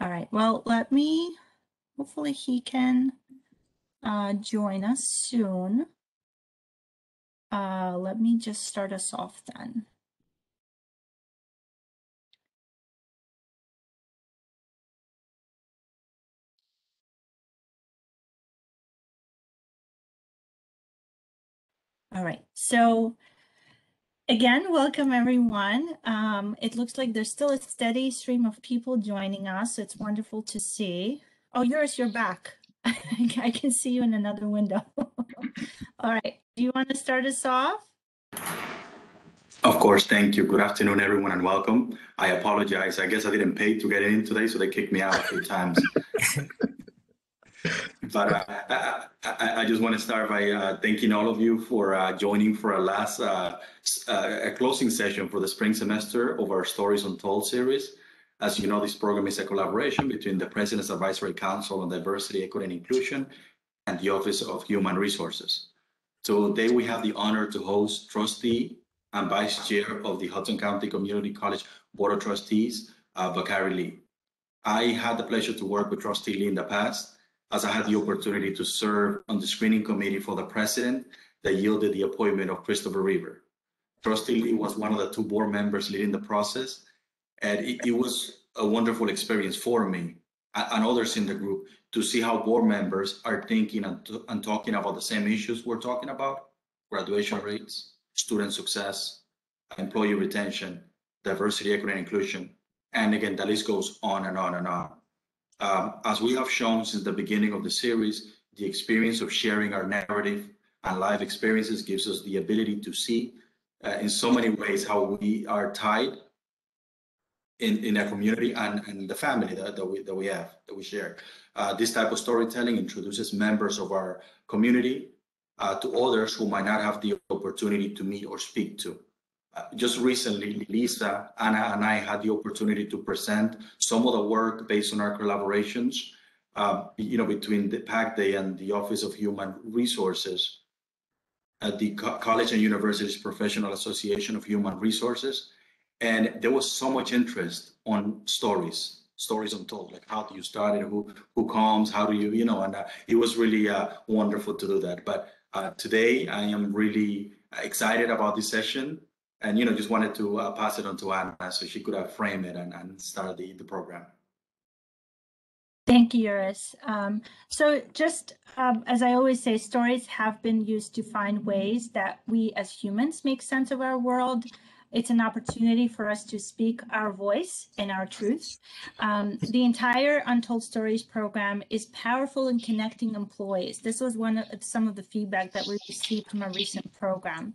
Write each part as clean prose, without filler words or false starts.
All right, well, hopefully he can join us soon. Let me just start us off then. All right, so again, welcome everyone. It looks like there's still a steady stream of people joining us. So it's wonderful to see. Oh, you're back. I can see you in another window. All right, do you want to start us off? Of course, thank you. Good afternoon, everyone, and welcome. I apologize. I guess I didn't pay to get in today, so they kicked me out a few times. But I just want to start by thanking all of you for joining for our last closing session for the spring semester of our Stories Untold series. As you know, this program is a collaboration between the President's Advisory Council on Diversity, Equity, and Inclusion and the Office of Human Resources. So today we have the honor to host Trustee and Vice Chair of the Hudson County Community College Board of Trustees, Bakari Lee. I had the pleasure to work with Trustee Lee in the past, as I had the opportunity to serve on the screening committee for the president that yielded the appointment of Christopher Reaver. Trustee Lee was one of the two board members leading the process, and it was a wonderful experience for me and others in the group to see how board members are thinking and talking about the same issues we're talking about: graduation rates, student success, employee retention, diversity, equity, and inclusion. And again, the list goes on and on and on. As we have shown since the beginning of the series, the experience of sharing our narrative and life experiences gives us the ability to see in so many ways how we are tied in a community and the family that we share. This type of storytelling introduces members of our community to others who might not have the opportunity to meet or speak to. Just recently, Lisa, Anna, and I had the opportunity to present some of the work based on our collaborations, between the PAC Day and the Office of Human Resources at the College and Universities Professional Association of Human Resources. And there was so much interest on stories untold, like how do you start it, who comes, how do you, and it was really wonderful to do that. But today I am really excited about this session, and just wanted to pass it on to Anna so she could frame it and start the program. Thank you, Yuris. So just as I always say, stories have been used to find ways that we as humans make sense of our world. It's an opportunity for us to speak our voice and our truth. The entire Untold Stories program is powerful in connecting employees. This was some of the feedback that we received from a recent program.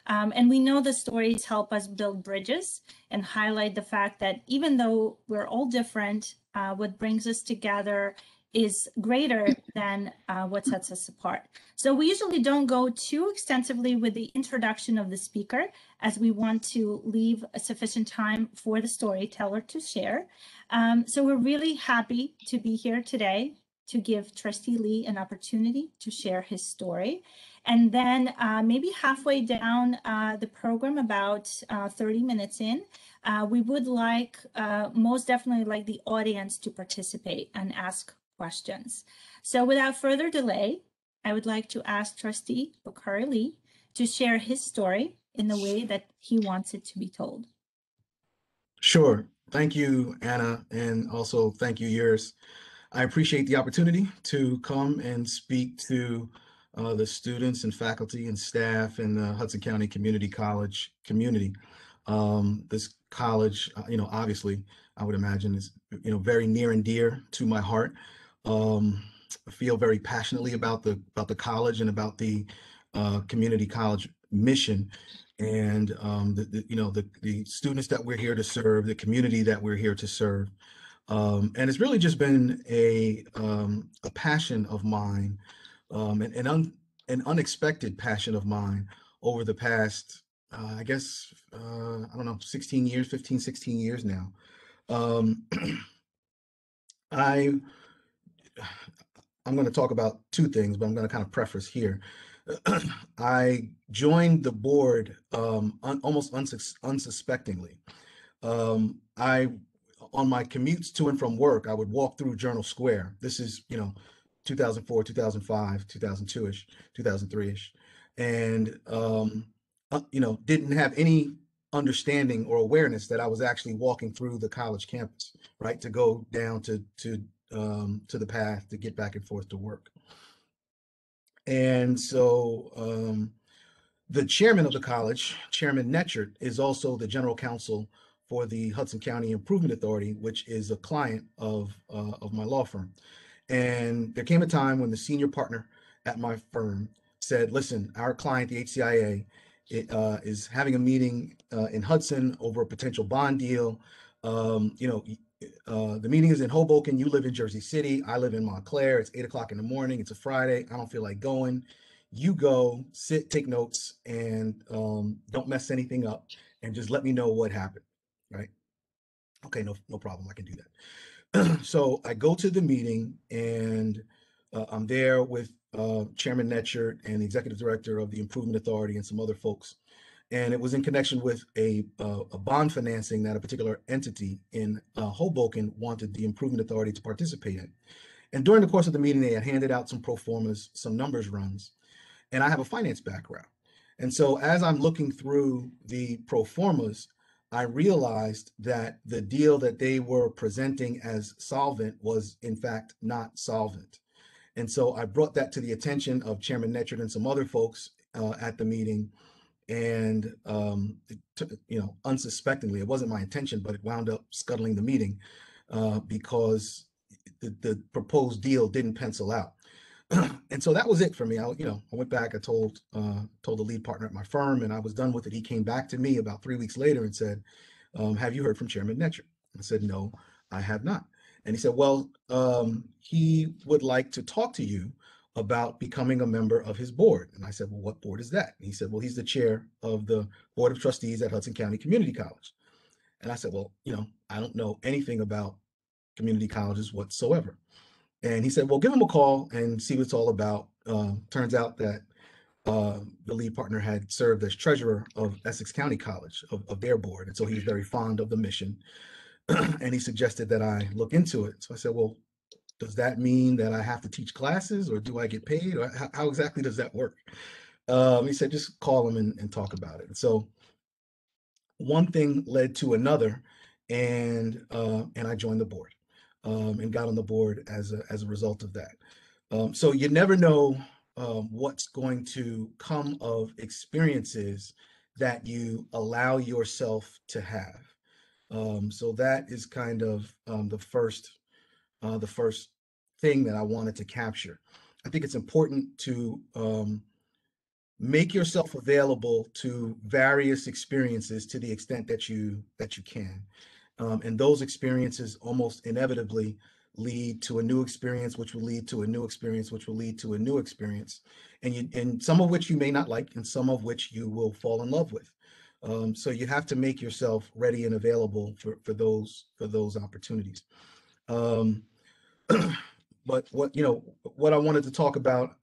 And we know the stories help us build bridges and highlight the fact that even though we're all different, what brings us together is greater than what sets us apart. So we usually don't go too extensively with the introduction of the speaker, as we want to leave a sufficient time for the storyteller to share. So we're really happy to be here today to give Trustee Lee an opportunity to share his story. And then maybe halfway down the program, about 30 minutes in, we would most definitely like the audience to participate and ask questions. So without further delay, I would like to ask Trustee Bakari Lee to share his story in the way that he wants it to be told. Sure. Thank you, Anna, and also thank you, Yuris. I appreciate the opportunity to come and speak to the students and faculty and staff in the Hudson County Community College community. This college, obviously, I would imagine is, very near and dear to my heart. I feel very passionately about the college and about the community college mission, and the students that we're here to serve, the community that we're here to serve. And it's really just been a passion of mine, an unexpected passion of mine over the past, I guess, 16 years, 15, 16 years now. I'm going to talk about two things, but I'm going to kind of preface here. I joined the board almost unsuspectingly. I on my commutes to and from work, I would walk through Journal Square. This is, 2004, 2005, 2002-ish, 2003-ish. And, didn't have any understanding or awareness that I was actually walking through the college campus, right, to go down to the path to get back and forth to work. And so the chairman of the college, Chairman Netchert, is also the general counsel for the Hudson County Improvement Authority, which is a client of my law firm. And there came a time when the senior partner at my firm said, listen, our client, the HCIA, is having a meeting in Hudson over a potential bond deal. The meeting is in Hoboken. You live in Jersey City. I live in Montclair. It's 8 o'clock in the morning. It's a Friday. I don't feel like going. You go, sit, take notes, and don't mess anything up, and just let me know what happened, right? Okay, no problem. I can do that. So I go to the meeting, and I'm there with Chairman Netchert and the executive director of the Improvement Authority and some other folks. And it was in connection with a bond financing that a particular entity in Hoboken wanted the Improvement Authority to participate in. And during the course of the meeting, they had handed out some pro formas, some numbers runs, and I have a finance background. And so as I'm looking through the pro formas, I realized that the deal that they were presenting as solvent was in fact not solvent. And so I brought that to the attention of Chairman Netchert and some other folks at the meeting. And unsuspectingly, it wasn't my intention, but it wound up scuttling the meeting because the proposed deal didn't pencil out. And so that was it for me. I went back. I told the lead partner at my firm, and I was done with it. He came back to me about 3 weeks later and said, "Have you heard from Chairman Netchert?" I said, "No, I have not." And he said, "Well, he would like to talk to you about becoming a member of his board." And I said, "Well, what board is that?" And he said, "Well, he's the chair of the Board of Trustees at Hudson County Community College." And I said, "Well, I don't know anything about community colleges whatsoever." And he said, "Well, give him a call and see what it's all about." Turns out that the lead partner had served as treasurer of Essex County College, of their board. And so he was very fond of the mission. And he suggested that I look into it. So I said, "Well, does that mean that I have to teach classes, or do I get paid? Or how exactly does that work?" He said, "Just call him and talk about it." And so one thing led to another, and I joined the board and got on the board as a result of that. So you never know what's going to come of experiences that you allow yourself to have. So that is kind of the first thing that I wanted to capture. I think it's important to make yourself available to various experiences to the extent that you can. And those experiences almost inevitably lead to a new experience, which will lead to a new experience, which will lead to a new experience, and some of which you may not like, and some of which you will fall in love with. So you have to make yourself ready and available for those opportunities. But what I wanted to talk about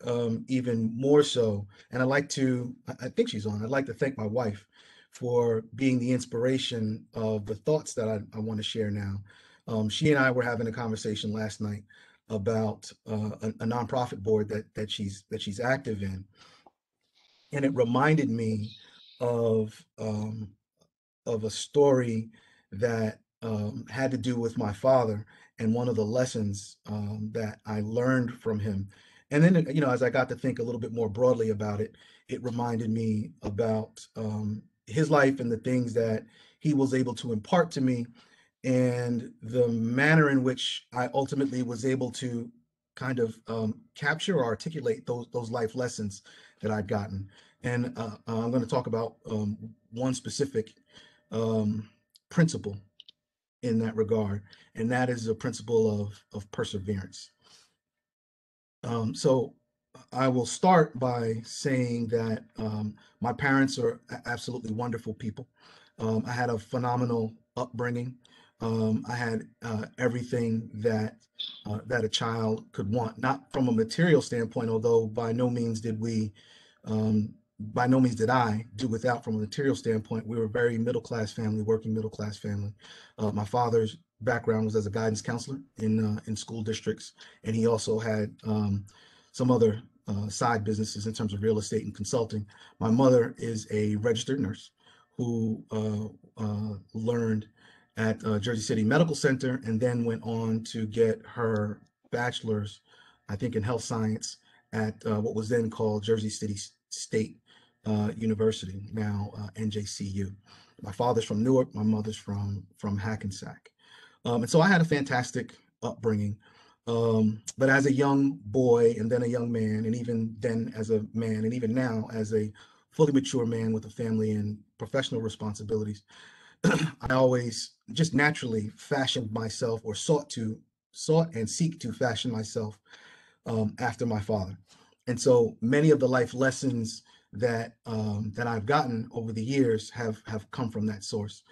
even more so, and I think she's on. I'd like to thank my wife for being the inspiration of the thoughts that I want to share now. She and I were having a conversation last night about a nonprofit board that she's active in, and it reminded me of a story that had to do with my father and one of the lessons that I learned from him. And then, as I got to think a little bit more broadly about it, it reminded me about his life and the things that he was able to impart to me, and the manner in which I ultimately was able to kind of capture or articulate those life lessons that I'd gotten. And I'm going to talk about one specific principle in that regard, and that is a principle of perseverance. So I will start by saying that my parents are absolutely wonderful people. I had a phenomenal upbringing. I had everything that a child could want, not from a material standpoint, although by no means did I do without from a material standpoint. We were a very middle class family, working middle class family. My father's background was as a guidance counselor in school districts, and he also had some other side businesses in terms of real estate and consulting. My mother is a registered nurse who learned at Jersey City Medical Center and then went on to get her bachelor's, I think, in health science at what was then called Jersey City State University, now NJCU. My father's from Newark, my mother's from Hackensack. And so I had a fantastic upbringing. But as a young boy and then a young man, and even then as a man, and even now as a fully mature man with a family and professional responsibilities, I always just naturally fashioned myself, or sought and seek to fashion myself after my father. And so many of the life lessons that I've gotten over the years have come from that source.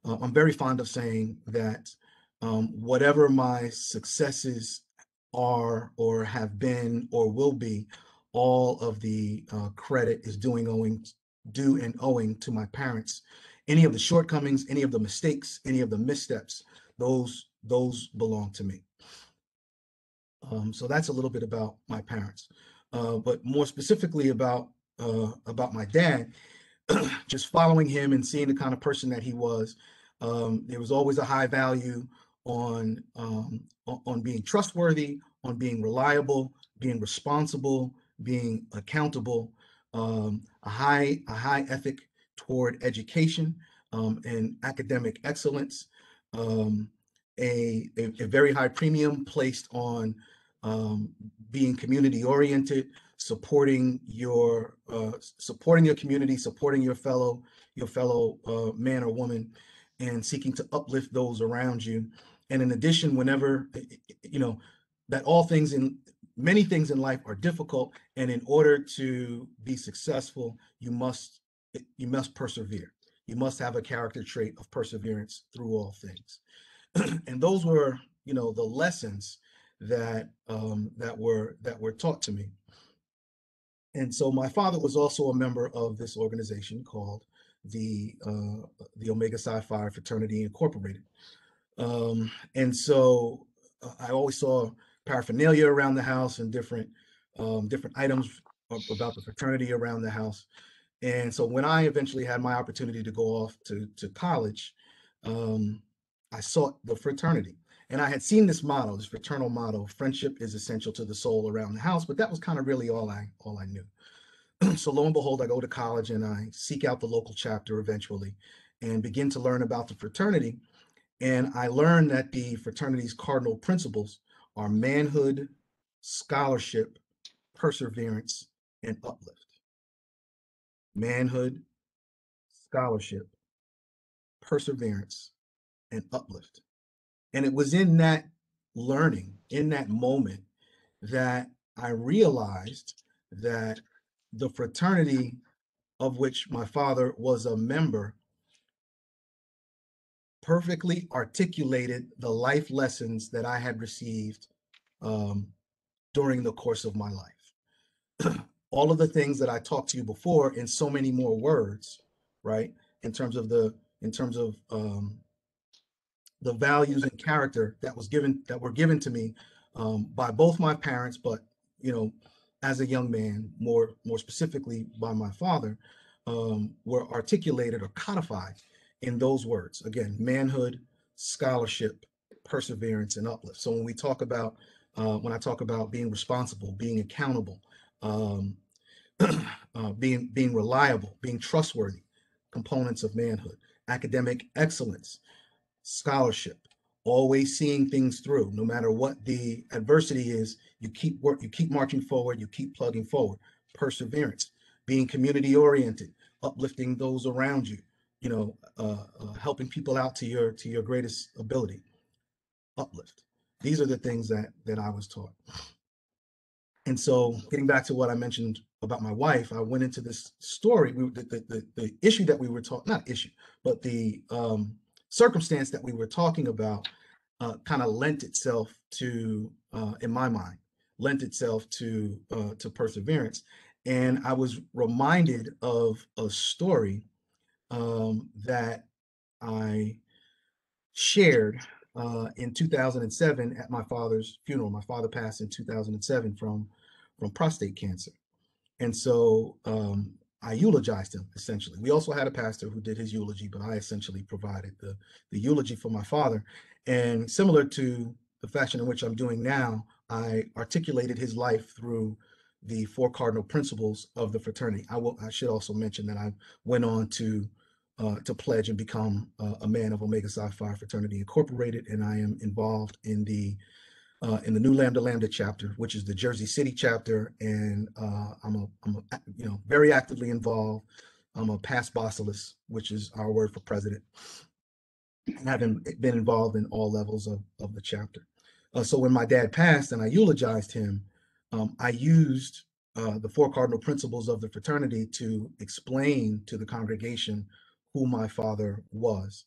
I'm very fond of saying that whatever my successes are, or have been, or will be, all of the credit is due and owing to my parents. Any of the shortcomings, any of the mistakes, any of the missteps, those belong to me. So that's a little bit about my parents, but more specifically about my dad. Just following him and seeing the kind of person that he was, there was always a high value on being trustworthy, on being reliable, being responsible, being accountable, a high ethic toward education and academic excellence, a very high premium placed on being community oriented, supporting your community, supporting your fellow man or woman, and seeking to uplift those around you. And in addition, whenever that many things in life are difficult, and in order to be successful, you must persevere. You must have a character trait of perseverance through all things. And those were, the lessons that were taught to me. And so my father was also a member of this organization called the Omega Psi Phi Fraternity Incorporated. And so I always saw paraphernalia around the house and different items about the fraternity around the house. And so when I eventually had my opportunity to go off to college, I sought the fraternity. And I had seen this fraternal motto: friendship is essential to the soul around the house, but that was kind of really all I knew. So lo and behold, I go to college and I seek out the local chapter eventually and begin to learn about the fraternity. And I learned that the fraternity's cardinal principles are manhood, scholarship, perseverance, and uplift. Manhood, scholarship, perseverance, and uplift. And it was in that learning, in that moment, that I realized that the fraternity of which my father was a member perfectly articulated the life lessons that I had received during the course of my life. All of the things that I talked to you before in so many more words, right? In terms of the values and character that were given to me by both my parents, but as a young man, more specifically by my father, were articulated or codified in those words. Again, manhood, scholarship, perseverance, and uplift. So when I talk about being responsible, being accountable, being reliable, being trustworthy, components of manhood, academic excellence, scholarship, always seeing things through, no matter what the adversity is. You keep marching forward, you keep plugging forward. Perseverance, being community oriented, uplifting those around you, helping people out to your greatest ability. Uplift. These are the things that I was taught. And so, getting back to what I mentioned about my wife, I went into this story. The issue that we were talking, not issue, but the circumstance that we were talking about kind of lent itself to, in my mind, to perseverance. And I was reminded of a story that I shared in 2007 at my father's funeral. My father passed in 2007 from prostate cancer. And so I eulogized him, essentially. We also had a pastor who did his eulogy, but I essentially provided the eulogy for my father. And similar to the fashion in which I'm doing now, I articulated his life through the 4 cardinal principles of the fraternity. I should also mention that I went on to pledge and become a man of Omega Psi Phi Fraternity Incorporated, and I am involved in the new Lambda Lambda chapter, which is the Jersey City chapter, and I'm very actively involved. I'm a past bossilus, which is our word for president, and having been involved in all levels of the chapter. So when my dad passed and I eulogized him, I used the 4 cardinal principles of the fraternity to explain to the congregation who my father was.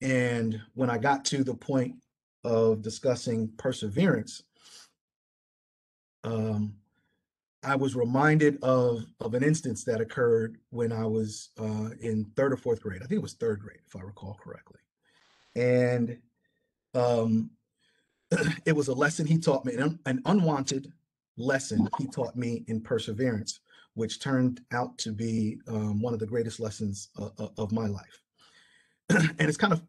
And when I got to the point of discussing perseverance, I was reminded of an instance that occurred when I was in 3rd or 4th grade. I think it was 3rd grade, if I recall correctly. And it was a lesson he taught me, an unwanted lesson he taught me in perseverance, which turned out to be one of the greatest lessons of my life. And it's kind of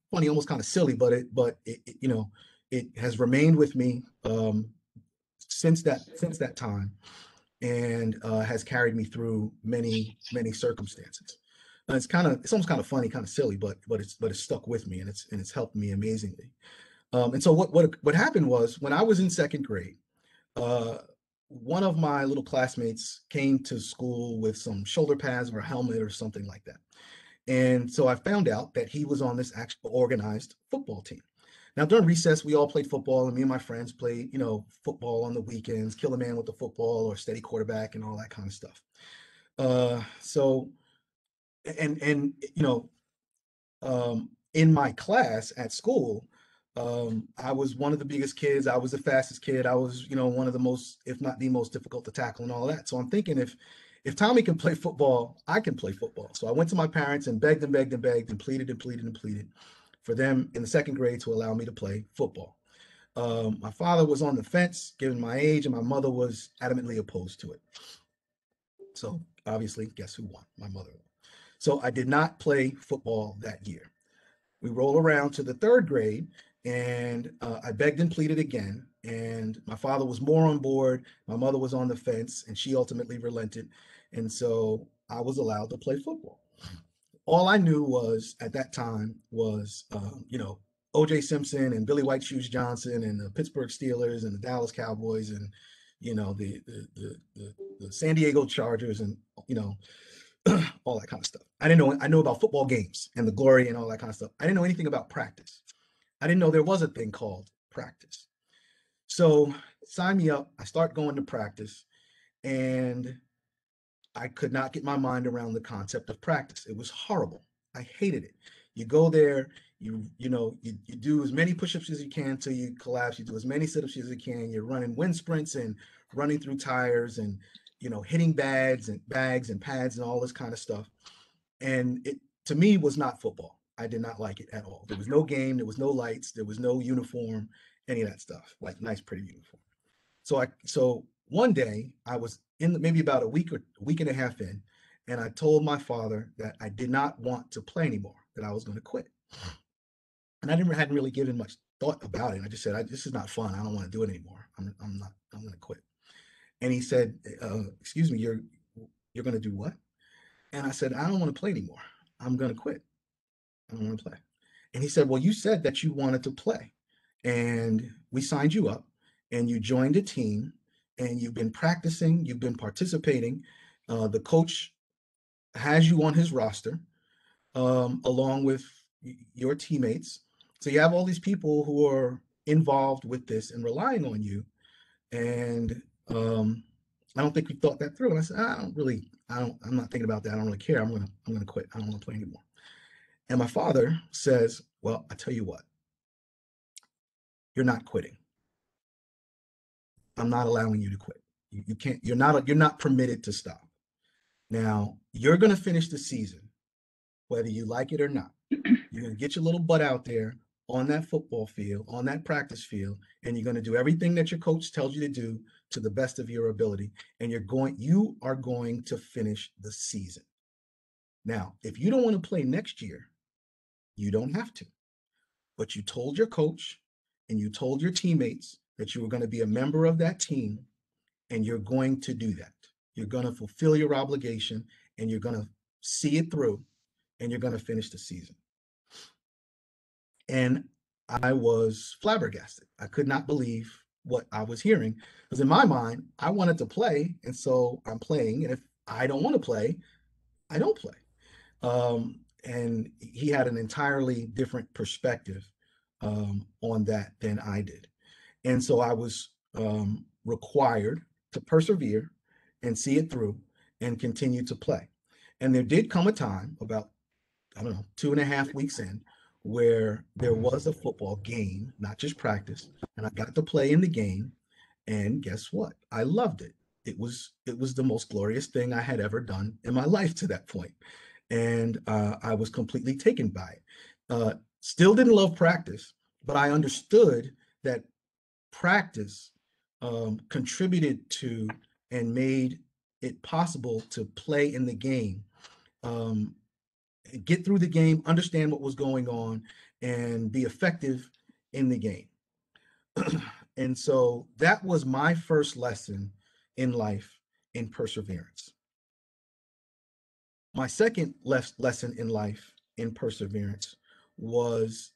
funny, almost kind of silly, but it has remained with me since that time, and has carried me through many circumstances. And it's almost kind of funny, kind of silly, but it's stuck with me, and it's helped me amazingly. And so what happened was, when I was in 2nd grade, one of my little classmates came to school with some shoulder pads or a helmet or something like that. And so I found out that he was on this actual organized football team. Now, during recess, we all played football, and me and my friends played, football on the weekends, kill a man with the football or steady quarterback and all that kind of stuff. In my class at school, I was one of the biggest kids. I was the fastest kid. I was, one of the most, if not the most difficult to tackle and all that. So I'm thinking, if Tommy can play football, I can play football. So I went to my parents and begged and begged and begged and pleaded and pleaded and pleaded for them in the 2nd grade to allow me to play football. My father was on the fence, given my age, and my mother was adamantly opposed to it. So obviously, guess who won? My mother won. So I did not play football that year. We roll around to the 3rd grade, and I begged and pleaded again, and my father was more on board. My mother was on the fence, and she ultimately relented, and so I was allowed to play football. All I knew was, at that time, was O.J. Simpson and Billy White Shoes Johnson and the Pittsburgh Steelers and the Dallas Cowboys and the San Diego Chargers and all that kind of stuff. I know about football games and the glory and all that kind of stuff. I didn't know anything about practice. I didn't know there was a thing called practice. So sign me up. I start going to practice, and I could not get my mind around the concept of practice. It was horrible. I hated it. You go there, you do as many push-ups as you can till you collapse. You do as many sit-ups as you can. You're running wind sprints and running through tires and hitting bags and pads and all this kind of stuff. And it, to me, was not football. I did not like it at all. There was no game, there was no lights, there was no uniform, any of that stuff, like nice, pretty uniform. So one day I was maybe about a week and a half in, and I told my father that I did not want to play anymore, that I was going to quit. And I hadn't really given much thought about it. I just said, this is not fun. I don't want to do it anymore. I'm going to quit. And he said, excuse me, you're going to do what? And I said, I don't want to play anymore. I'm going to quit. I don't want to play. And he said, well, you said that you wanted to play, and we signed you up, and you joined a team, and you've been practicing, you've been participating. The coach has you on his roster, along with your teammates. So you have all these people who are involved with this and relying on you. And I don't think we thought that through. And I said, I'm not thinking about that. I don't really care. I'm gonna quit. I don't want to play anymore. And my father says, well, I tell you what, you're not quitting. I'm not allowing you to quit. You can't, you're not permitted to stop. Now, you're going to finish the season, whether you like it or not. You're going to get your little butt out there, on that football field, on that practice field, and you're going to do everything that your coach tells you to do to the best of your ability, and you are going to finish the season. Now, if you don't want to play next year, you don't have to. But you told your coach and you told your teammates that you were going to be a member of that team, and you're going to do that. You're going to fulfill your obligation, and you're going to see it through, and you're going to finish the season. And I was flabbergasted. I could not believe what I was hearing, because in my mind, I wanted to play, and so I'm playing. And if I don't want to play, I don't play. And he had an entirely different perspective on that than I did. And so I was required to persevere and see it through and continue to play. And there did come a time about, I don't know, 2.5 weeks in, where there was a football game, not just practice, and I got to play in the game. And guess what? I loved it. It was the most glorious thing I had ever done in my life to that point. And I was completely taken by it. Still didn't love practice, but I understood that practice contributed to and made it possible to play in the game, um, get through the game, understand what was going on, and be effective in the game. And so that was my first lesson in life, in perseverance. My second lesson in life, in perseverance, was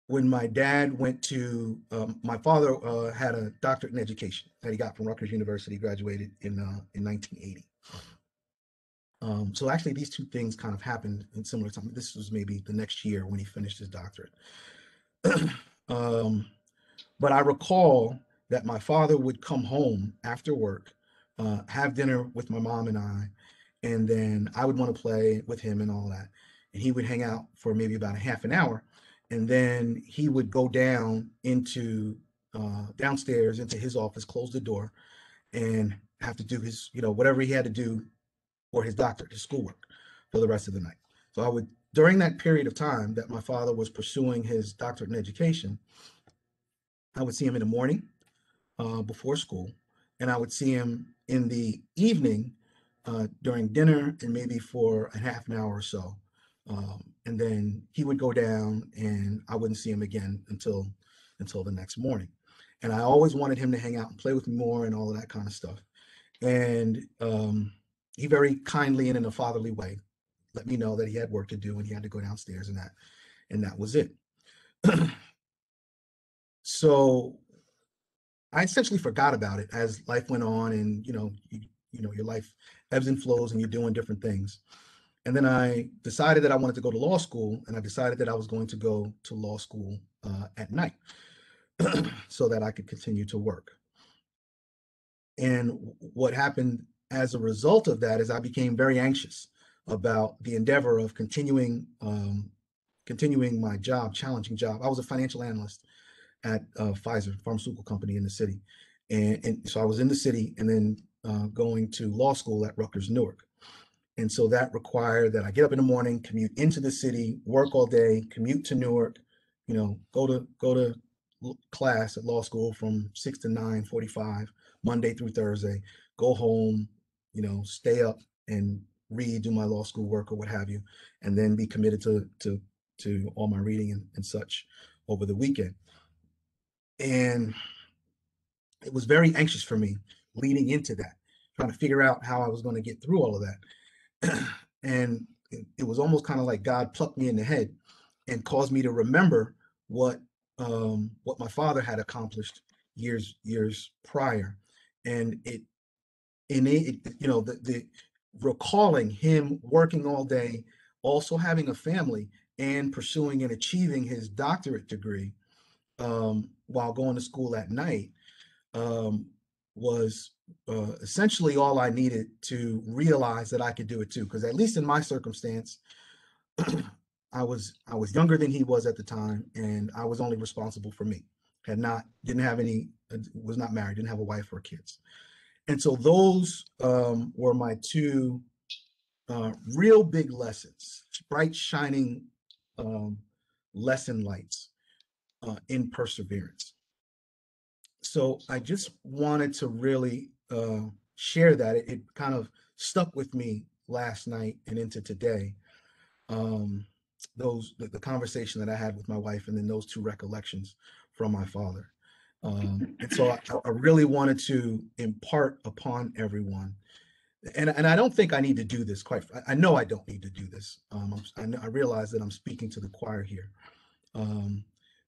when my dad went to, my father had a doctorate in education that he got from Rutgers University, graduated in 1980. So actually these two things kind of happened in similar time. This was maybe the next year when he finished his doctorate. But I recall that my father would come home after work, have dinner with my mom and I, and then I would want to play with him and all that. And he would hang out for maybe about a half an hour, and then he would go down into downstairs into his office, close the door, and have to do his, whatever he had to do for his doctorate, his schoolwork, for the rest of the night. So I would, during that period of time that my father was pursuing his doctorate in education, I would see him in the morning before school, and I would see him in the evening during dinner and maybe for a half an hour or so. And then he would go down and I wouldn't see him again until the next morning. And I always wanted him to hang out and play with me more and all of that kind of stuff. And he very kindly and in a fatherly way let me know that he had work to do and he had to go downstairs, and that was it. So I essentially forgot about it as life went on, and your life ebbs and flows and you're doing different things. And then I decided that I wanted to go to law school, and I decided that I was going to go to law school at night so that I could continue to work. And what happened as a result of that is I became very anxious about the endeavor of continuing my job, challenging job. I was a financial analyst at Pfizer, pharmaceutical company in the city. And so I was in the city and then going to law school at Rutgers Newark. And so that required that I get up in the morning, commute into the city, work all day, commute to Newark, go to class at law school from 6 to 9:45, Monday through Thursday, go home, stay up and read, do my law school work or what have you, and then be committed to all my reading and such over the weekend. And it was very anxious for me leading into that, trying to figure out how I was going to get through all of that. And it was almost kind of like God plucked me in the head and caused me to remember what my father had accomplished years prior. And the recalling him working all day, also having a family, and pursuing and achieving his doctorate degree while going to school at night was essentially all I needed to realize that I could do it too. Because at least in my circumstance, I was younger than he was at the time, and I was only responsible for me. Didn't have any, was not married, didn't have a wife or kids. And so those were my two real big lessons, bright shining lesson lights in perseverance. So I just wanted to really share that. It kind of stuck with me last night and into today. Um, the conversation that I had with my wife, and then those two recollections from my father. And so I really wanted to impart upon everyone, and I don't think I need to do this. I know I don't need to do this. I realize that I'm speaking to the choir here, um,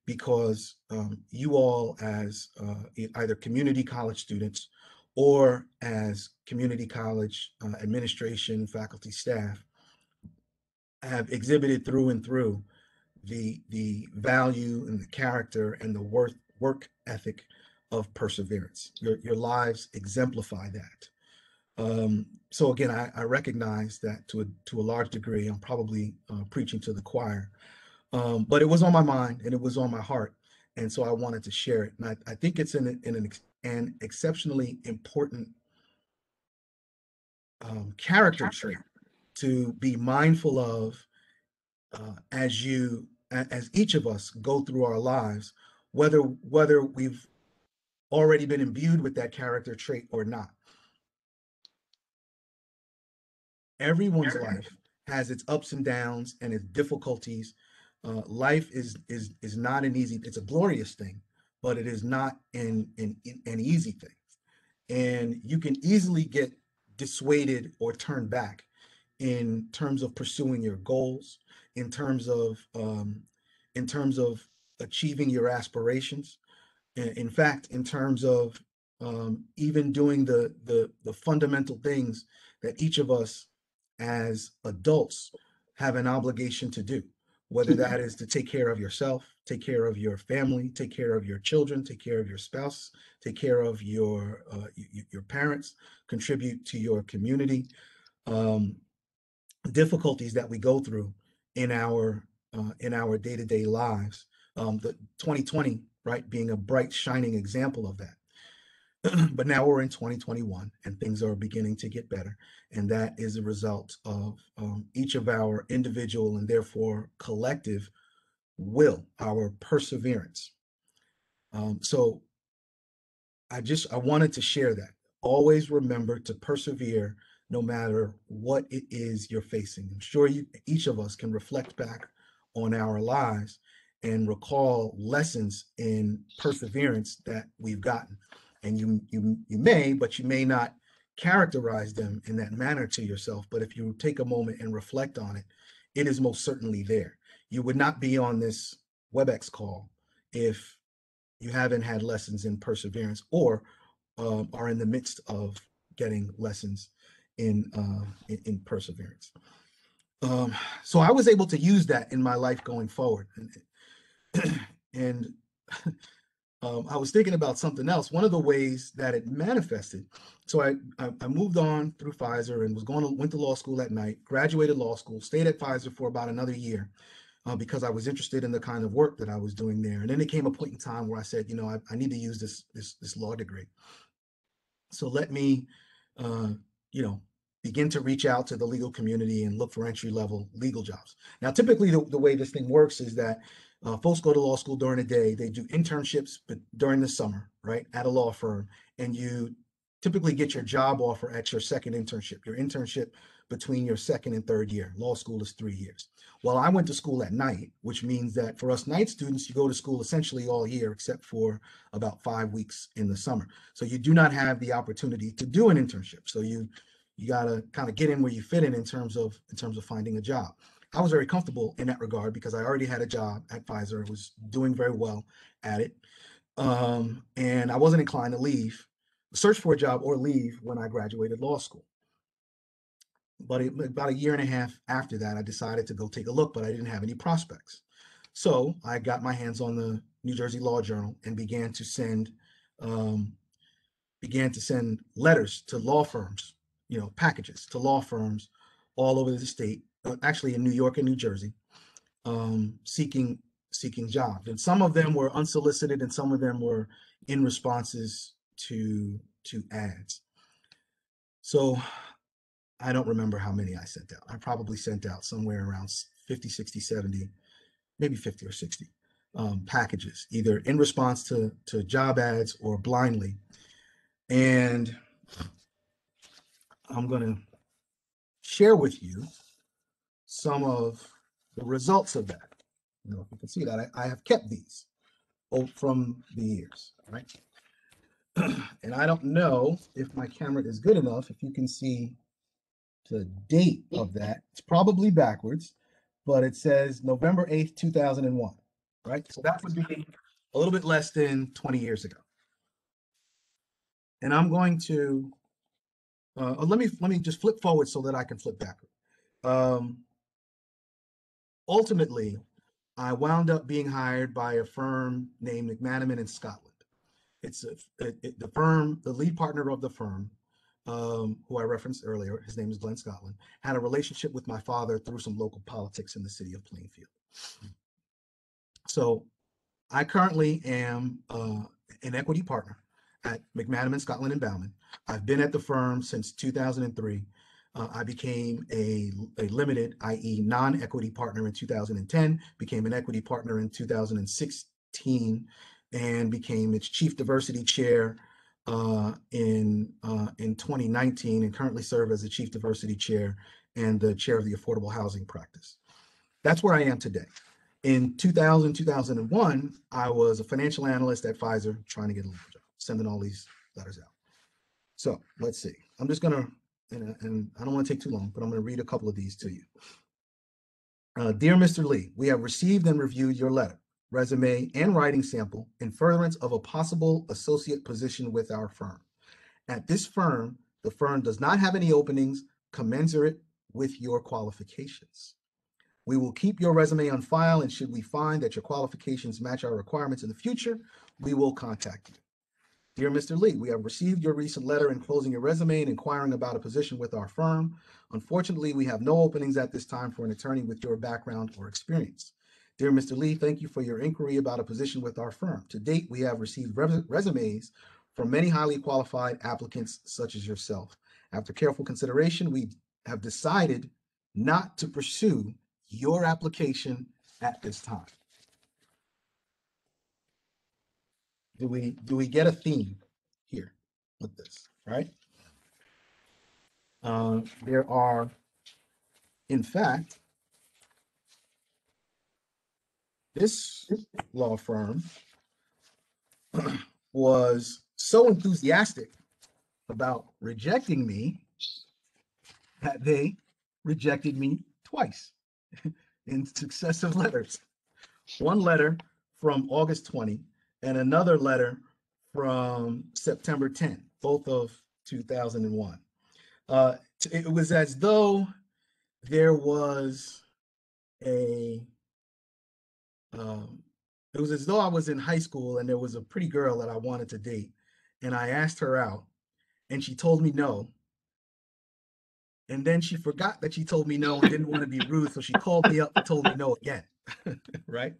because you all, as either community college students or as community college administration, faculty, staff, have exhibited through and through the value and the character and the work ethic of perseverance. Your lives exemplify that. So again, I recognize that to a large degree, I'm probably preaching to the choir, but it was on my mind and it was on my heart, and so I wanted to share it. And I think it's an exceptionally important character trait to be mindful of as each of us go through our lives, whether we've already been imbued with that character trait or not. Everyone's life has its ups and downs and its difficulties. Life is not an easy. It's a glorious thing, but it is not an easy thing. And you can easily get dissuaded or turned back in terms of pursuing your goals, in terms of in terms of achieving your aspirations. In fact, in terms of even doing the fundamental things that each of us as adults have an obligation to do, whether that is to take care of yourself, take care of your family, take care of your children, take care of your spouse, take care of your parents, contribute to your community. Um, Difficulties that we go through in our day-to-day lives. The 2020, right, being a bright, shining example of that. But now we're in 2021 and things are beginning to get better. And that is a result of each of our individual and therefore collective will, our perseverance. So I wanted to share that. Always remember to persevere no matter what it is you're facing. I'm sure each of us can reflect back on our lives and recall lessons in perseverance that we've gotten. And you may, but you may not characterize them in that manner to yourself. But if you take a moment and reflect on it, it is most certainly there. You would not be on this WebEx call if you haven't had lessons in perseverance or are in the midst of getting lessons in perseverance. So I was able to use that in my life going forward, and I was thinking about something else. One of the ways that it manifested. So I moved on through Pfizer and went to law school at night. Graduated law school, stayed at Pfizer for about another year. Because I was interested in the kind of work that I was doing there. And then it came a point in time where I said, I need to use this law degree. So let me, uh, you know, begin to reach out to the legal community and look for entry-level legal jobs. Now, typically the way this thing works is that folks go to law school during the day, they do internships but during the summer, right, at a law firm, and you typically get your job offer at your second internship, between your second and third year. Law school is 3 years. Well, I went to school at night, which means that for us night students, you go to school essentially all year, except for about 5 weeks in the summer. So you do not have the opportunity to do an internship. So you got to kind of get in where you fit in terms of finding a job. I was very comfortable in that regard because I already had a job at Pfizer. I was doing very well at it. And I wasn't inclined to search for a job or leave when I graduated law school. But about a year and a half after that, I decided to go take a look, but I didn't have any prospects. So I got my hands on the New Jersey Law Journal and began to send letters to law firms, packages to law firms all over the state, actually in New York and New Jersey, seeking jobs. And some of them were unsolicited, and some of them were in responses to ads. So I don't remember how many I sent out. I probably sent out somewhere around 50, 60, 70 maybe 50 or 60 packages, either in response to job ads or blindly. And I'm going to share with you some of the results of that. You know, if you can see that, I have kept these from the years, right? And I don't know if my camera is good enough, if you can see the date of that. It's probably backwards, but it says November 8th, 2001, right? So that would be a little bit less than 20 years ago. And I'm going to, let me just flip forward so that I can flip backward. Ultimately, I wound up being hired by a firm named McManaman in Scotland. It's the firm, the lead partner of the firm, who I referenced earlier, his name is Glenn Scotland, had a relationship with my father through some local politics in the city of Plainfield. So I currently am an equity partner at McManaman, Scotland and Bauman. I've been at the firm since 2003. I became a limited, i.e. non-equity partner in 2010, became an equity partner in 2016, and became its chief diversity chair in 2019, and currently serve as the chief diversity chair and the chair of the affordable housing practice. That's where I am today. In 2001, I was a financial analyst at Pfizer trying to get a legal job, sending all these letters out. So let's see. I'm just going to, and I don't want to take too long, but I'm going to read a couple of these to you. Dear Mr. Lee, we have received and reviewed your letter, resume, and writing sample in furtherance of a possible associate position with our firm. At this firm, the firm does not have any openings commensurate with your qualifications. We will keep your resume on file, and should we find that your qualifications match our requirements in the future, we will contact you. Dear Mr. Lee, we have received your recent letter enclosing your resume and inquiring about a position with our firm. Unfortunately, we have no openings at this time for an attorney with your background or experience. Dear Mr. Lee, thank you for your inquiry about a position with our firm. To date, we have received resumes from many highly qualified applicants such as yourself. After careful consideration, we have decided not to pursue your application at this time. Do we get a theme here with this, right? There are, in fact, this law firm was so enthusiastic about rejecting me that they rejected me twice in successive letters. One letter from August 20 and another letter from September 10, both of 2001. It was as though there was it was as though I was in high school and there was a pretty girl that I wanted to date, and I asked her out and she told me no. And then she forgot that she told me no and didn't want to be rude, so she called me up and told me no again, right?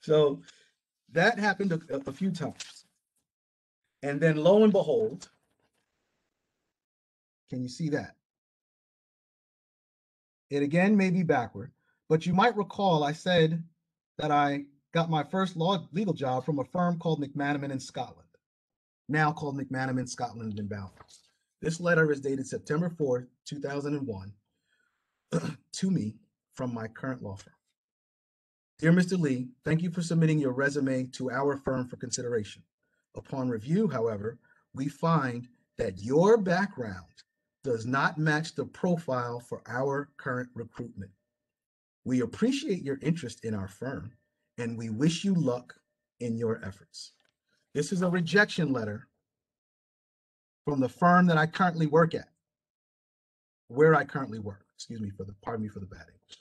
So that happened a few times. And then lo and behold, can you see that? It again may be backward, but you might recall I said that I got my first legal job from a firm called McManaman in Scotland, now called McManaman, Scotland and Bauman. This letter is dated September 4th, 2001, to me from my current law firm. Dear Mr. Lee, thank you for submitting your resume to our firm for consideration. Upon review, however, we find that your background does not match the profile for our current recruitment. We appreciate your interest in our firm, and we wish you luck in your efforts. This is a rejection letter from the firm that I currently work at, where I currently work. Excuse me pardon me for the bad English.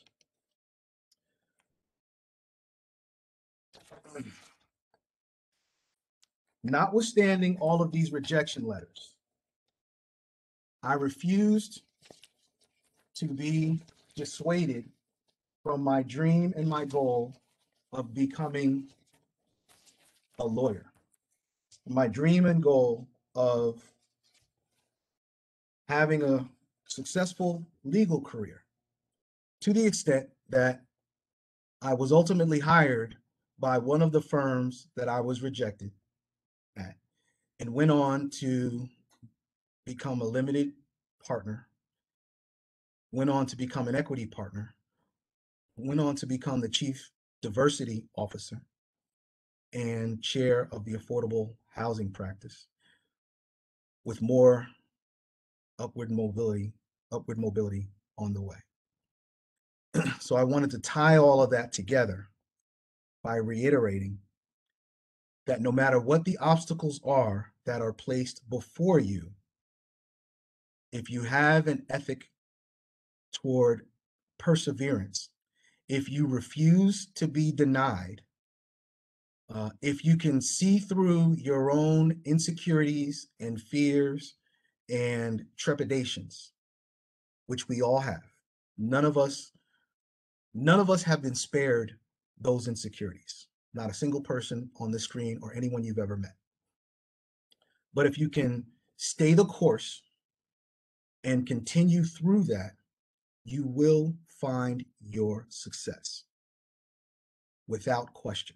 Notwithstanding all of these rejection letters, I refused to be dissuaded from my dream and my goal of becoming a lawyer. My dream and goal of having a successful legal career, to the extent that I was ultimately hired by one of the firms that I was rejected at, and went on to become a limited partner, went on to become an equity partner, went on to become the chief diversity officer and chair of the affordable housing practice, with more upward mobility, upward mobility on the way. So I wanted to tie all of that together by reiterating that no matter what the obstacles are that are placed before you, if you have an ethic toward perseverance, if you refuse to be denied, if you can see through your own insecurities and fears and trepidations, which we all have, none of us have been spared those insecurities. Not a single person on the screen or anyone you've ever met. But if you can stay the course and continue through that, you will find your success without question.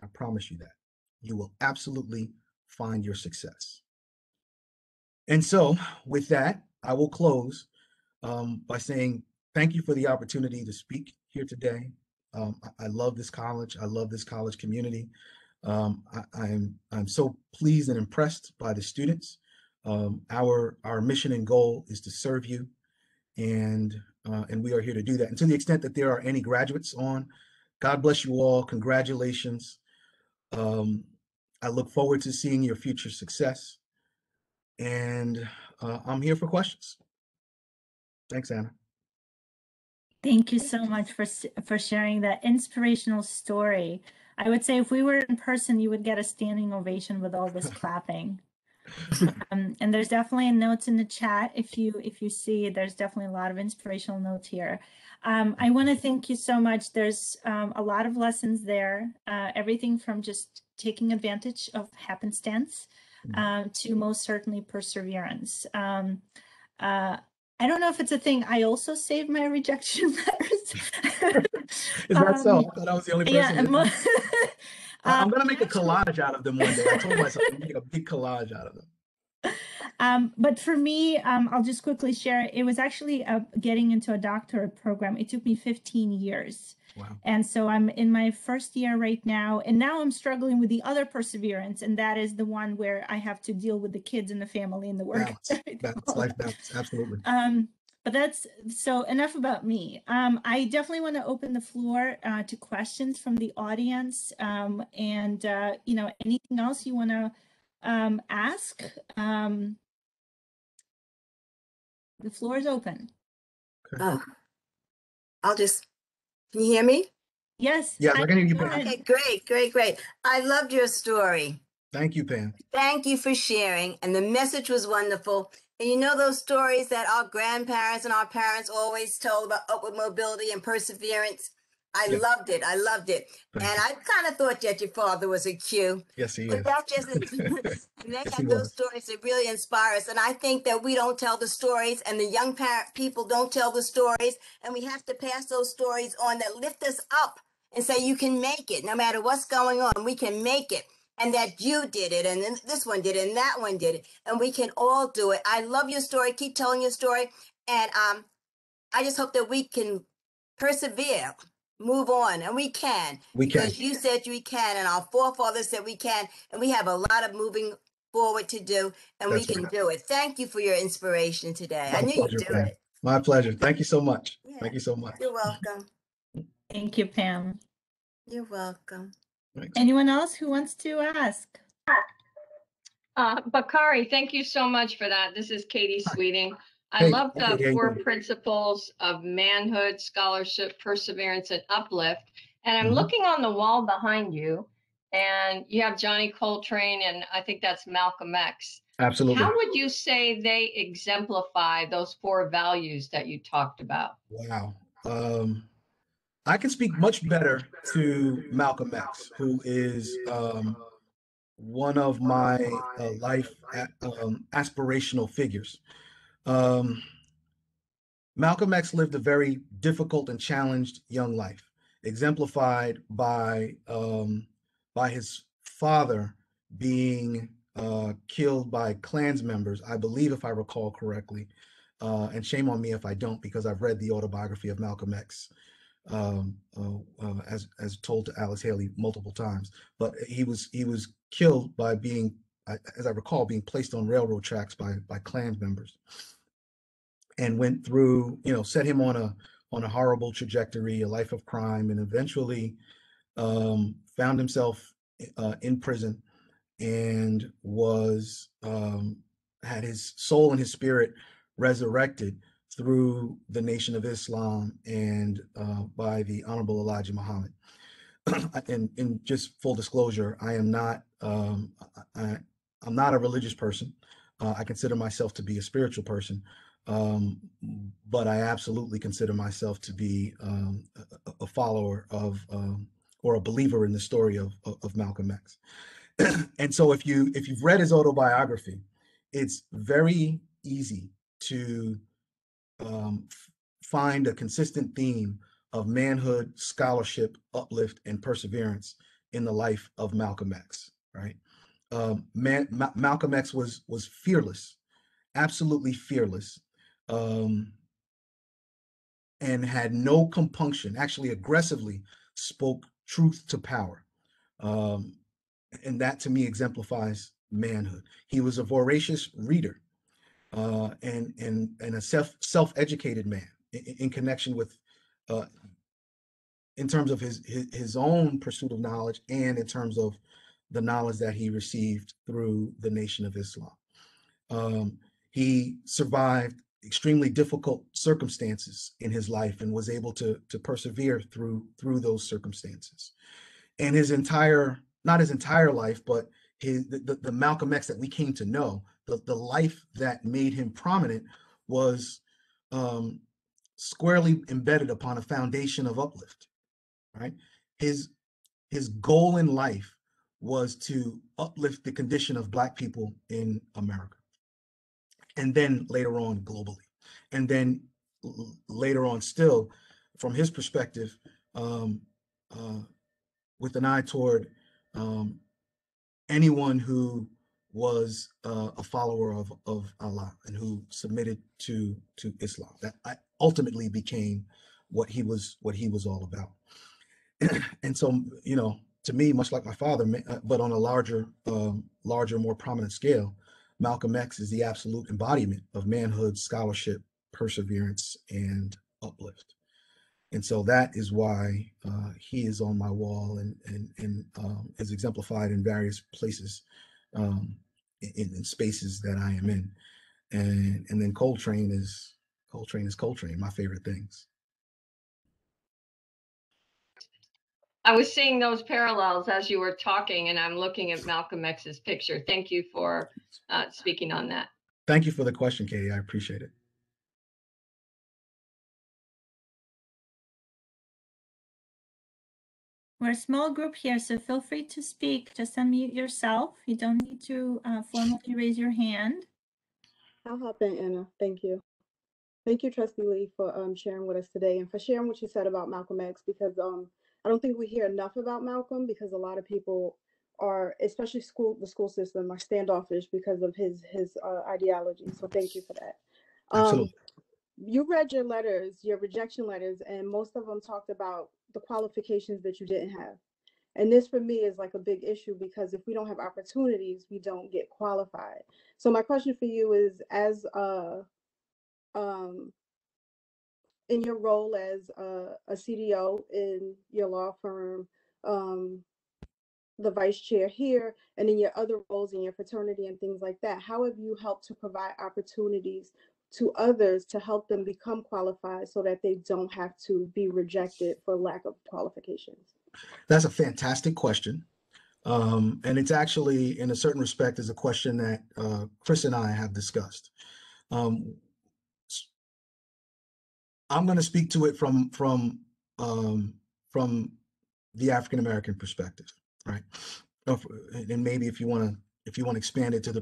I promise you that. You will absolutely find your success. And so, with that, I will close by saying thank you for the opportunity to speak here today. I love this college. I love this college community. I'm so pleased and impressed by the students. Our mission and goal is to serve you, and we are here to do that. And to the extent that there are any graduates on, God bless you all. Congratulations. I look forward to seeing your future success, and I'm here for questions. Thanks, Anna. Thank you so much for sharing that inspirational story. I would say if we were in person, you would get a standing ovation with all this clapping. And there's definitely notes in the chat. If you see, there's definitely a lot of inspirational notes here. I want to thank you so much. There's a lot of lessons there, everything from just taking advantage of happenstance to most certainly perseverance. I don't know if it's a thing. I also save my rejection letters. Is that so? I thought I was the only person. Yeah. I'm going to make a collage out of them one day. I told myself I'm going to make a big collage out of them. But for me, I'll just quickly share, it was actually getting into a doctorate program. It took me 15 years. Wow. And so I'm in my first year right now. And now I'm struggling with the other perseverance. And that is the one where I have to deal with the kids and the family and the work. Balance, life balance, absolutely. But that's, so enough about me. I definitely want to open the floor to questions from the audience. And you know, anything else you want to ask? The floor is open. Okay. Oh, can you hear me? Yes. Yes, I can hear you, Pam. Okay, great. I loved your story. Thank you, Pam. Thank you for sharing. And the message was wonderful. And you know those stories that our grandparents and our parents always told about upward mobility and perseverance? I loved it. Thank and you. I kind of thought that your father was a Q. Yes, he But is. that's just, and they Yes, have he those was. stories that really inspire us. And I think that we don't tell the stories, and the young people don't tell the stories. And we have to pass those stories on that lift us up and say, you can make it. No matter what's going on, we can make it. And that you did it, and then this one did it, and that one did it. And we can all do it. I love your story. Keep telling your story. And I just hope that we can persevere, move on, and we can. Because you said we can, and our forefathers said we can, and we have a lot of moving forward to do, and we can do it. Thank you for your inspiration today. I knew you'd do it. My pleasure. Thank you so much. Yeah. Thank you so much. You're welcome. Thank you, Pam. You're welcome. Thanks. Anyone else who wants to ask? Bakari, thank you so much for that. This is Katie Sweeting. I Hey, love the hey, four hey. principles of manhood, scholarship, perseverance, and uplift. And I'm Mhm. looking on the wall behind you, and you have Johnny Coltrane, and I think that's Malcolm X. Absolutely. How would you say they exemplify those four values that you talked about? Wow. I can speak much better to Malcolm X, who is one of my life aspirational figures. Malcolm X lived a very difficult and challenged young life. exemplified by his father being killed by Klans members, I believe, if I recall correctly. And shame on me if I don't, because I've read the autobiography of Malcolm X, as told to Alice Haley multiple times. But he was killed by being, as I recall, being placed on railroad tracks by Klan members, and went through, set him on a horrible trajectory, a life of crime, and eventually found himself in prison, and was had his soul and his spirit resurrected through the Nation of Islam and by the Honorable Elijah Muhammad. And in just full disclosure, I am not I'm not a religious person. I consider myself to be a spiritual person, but I absolutely consider myself to be a follower of or a believer in the story of Malcolm X. And so if you've read his autobiography, it's very easy to find a consistent theme of manhood, scholarship, uplift, and perseverance in the life of Malcolm X, right? Malcolm X was fearless, absolutely fearless, and had no compunction, actually aggressively spoke truth to power. And that to me exemplifies manhood. He was a voracious reader, and a self-educated man in connection with, in terms of his own pursuit of knowledge, and in terms of the knowledge that he received through the Nation of Islam. He survived extremely difficult circumstances in his life and was able to persevere through those circumstances. And not his entire life, but the Malcolm X that we came to know, the life that made him prominent, was squarely embedded upon a foundation of uplift, right? His goal in life was to uplift the condition of Black people in America, and then later on globally, and then later on still, from his perspective, with an eye toward anyone who was a follower of Allah and who submitted to Islam. That ultimately became what he was all about. And so, to me, much like my father, but on a larger, more prominent scale, Malcolm X is the absolute embodiment of manhood, scholarship, perseverance, and uplift. And so that is why he is on my wall and is exemplified in various places, in spaces that I am in. And then Coltrane is Coltrane, my favorite things. I was seeing those parallels as you were talking, and I'm looking at Malcolm X's picture. Thank you for speaking on that. Thank you for the question, Katie. I appreciate it. We're a small group here, so feel free to speak. Just unmute yourself. You don't need to formally raise your hand. I'll hop in, Anna. Thank you. Thank you, Trustee Lee, for sharing with us today and for sharing what you said about Malcolm X, because I don't think we hear enough about Malcolm, because a lot of people are, especially the school system, are standoffish because of his ideology. So thank you for that. Absolutely. You read your letters, your rejection letters, and most of them talked about the qualifications that you didn't have. And this for me is like a big issue, because if we don't have opportunities, we don't get qualified. So my question for you is, as in your role as a CDO in your law firm, the vice chair here, and in your other roles in your fraternity and things like that, how have you helped to provide opportunities to others to help them become qualified so that they don't have to be rejected for lack of qualifications? That's a fantastic question. And it's actually, in a certain respect, is a question that Chris and I have discussed. I'm going to speak to it from the African American perspective, right? And maybe if you want to expand it to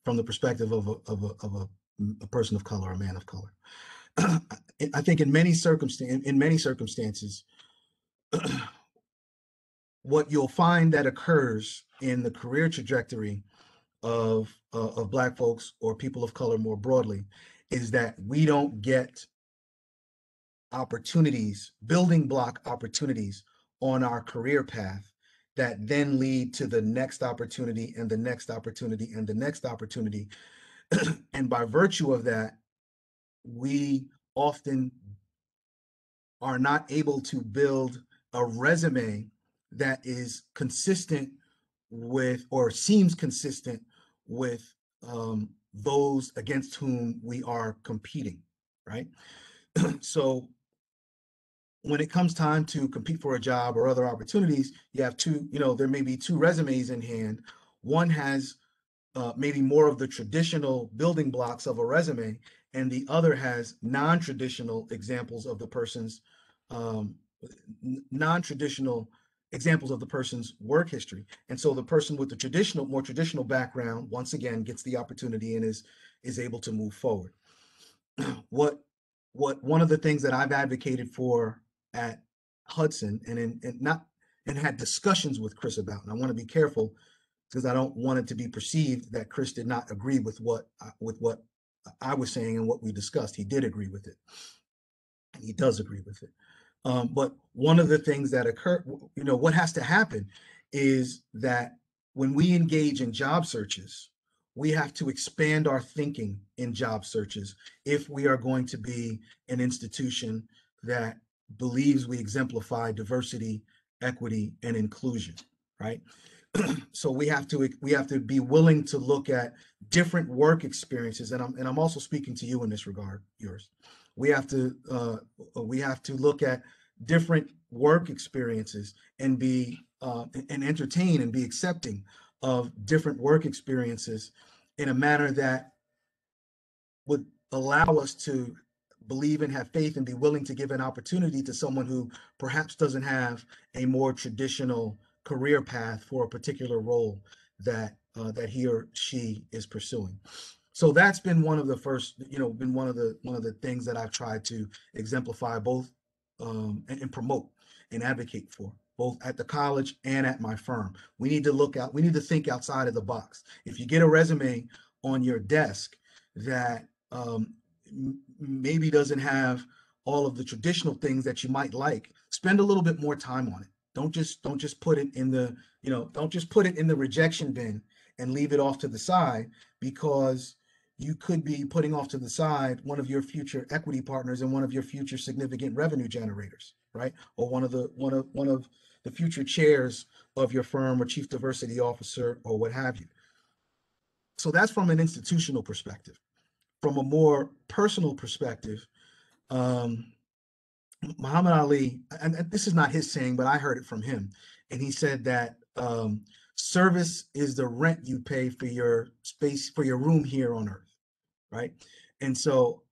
from the perspective of a person of color, a man of color. I think in many circumstances, what you'll find that occurs in the career trajectory of Black folks or people of color more broadly is that we don't get opportunities, building block opportunities on our career path that then lead to the next opportunity and the next opportunity and the next opportunity. And by virtue of that, we often are not able to build a resume that is consistent with or seems consistent with those against whom we are competing, right? So when it comes time to compete for a job or other opportunities, you have two, there may be two resumes in hand. One has maybe more of the traditional building blocks of a resume, and the other has non-traditional examples of the person's non-traditional examples of the person's work history. And so the person with the more traditional background, once again, gets the opportunity and is able to move forward. What one of the things that I've advocated for at Hudson and had discussions with Chris about, and I want to be careful because I don't want it to be perceived that Chris did not agree with what I was saying and what we discussed. He did agree with it. He does agree with it. But one of the things that occur, what has to happen is that when we engage in job searches, we have to expand our thinking in job searches if we are going to be an institution that believes we exemplify diversity, equity, and inclusion, right? So we have to be willing to look at different work experiences, and I'm also speaking to you in this regard, yours. We have to look at different work experiences and be and entertain and be accepting of different work experiences in a manner that would allow us to believe and have faith and be willing to give an opportunity to someone who perhaps doesn't have a more traditional career path for a particular role that he or she is pursuing. So that's been one of the first, been one of the things that I've tried to exemplify both and promote and advocate for, both at the college and at my firm. We need to think outside of the box. If you get a resume on your desk that maybe doesn't have all of the traditional things that you might like, spend a little bit more time on it. Don't just put it in the, don't just put it in the rejection bin and leave it off to the side, because you could be putting off to the side one of your future equity partners and one of your future significant revenue generators, right? Or one of the future chairs of your firm or chief diversity officer or what have you. So that's from an institutional perspective. From a more personal perspective, Muhammad Ali, and this is not his saying, but I heard it from him, and he said that service is the rent you pay for your space, for your room here on earth, right? And so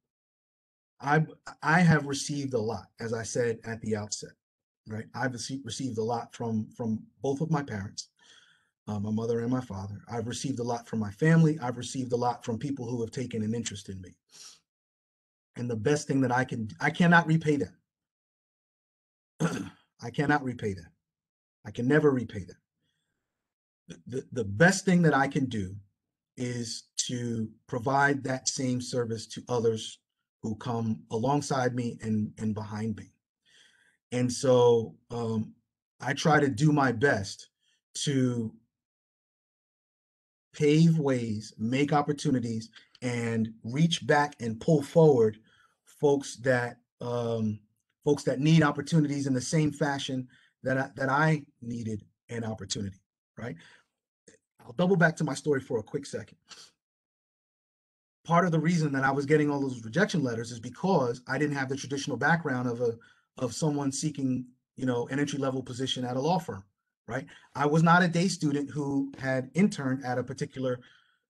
I have received a lot, as I said at the outset, right? I've received a lot from both of my parents, my mother and my father. I've received a lot from my family. I've received a lot from people who have taken an interest in me. And the best thing that I cannot repay them. I cannot repay that. I can never repay that. The best thing that I can do is to provide that same service to others who come alongside me and behind me. And so I try to do my best to pave ways, make opportunities, and reach back and pull forward folks that need opportunities in the same fashion that I needed an opportunity, right? I'll double back to my story for a quick second. Part of the reason that I was getting all those rejection letters is because I didn't have the traditional background of someone seeking, an entry-level position at a law firm, right? I was not a day student who had interned at a particular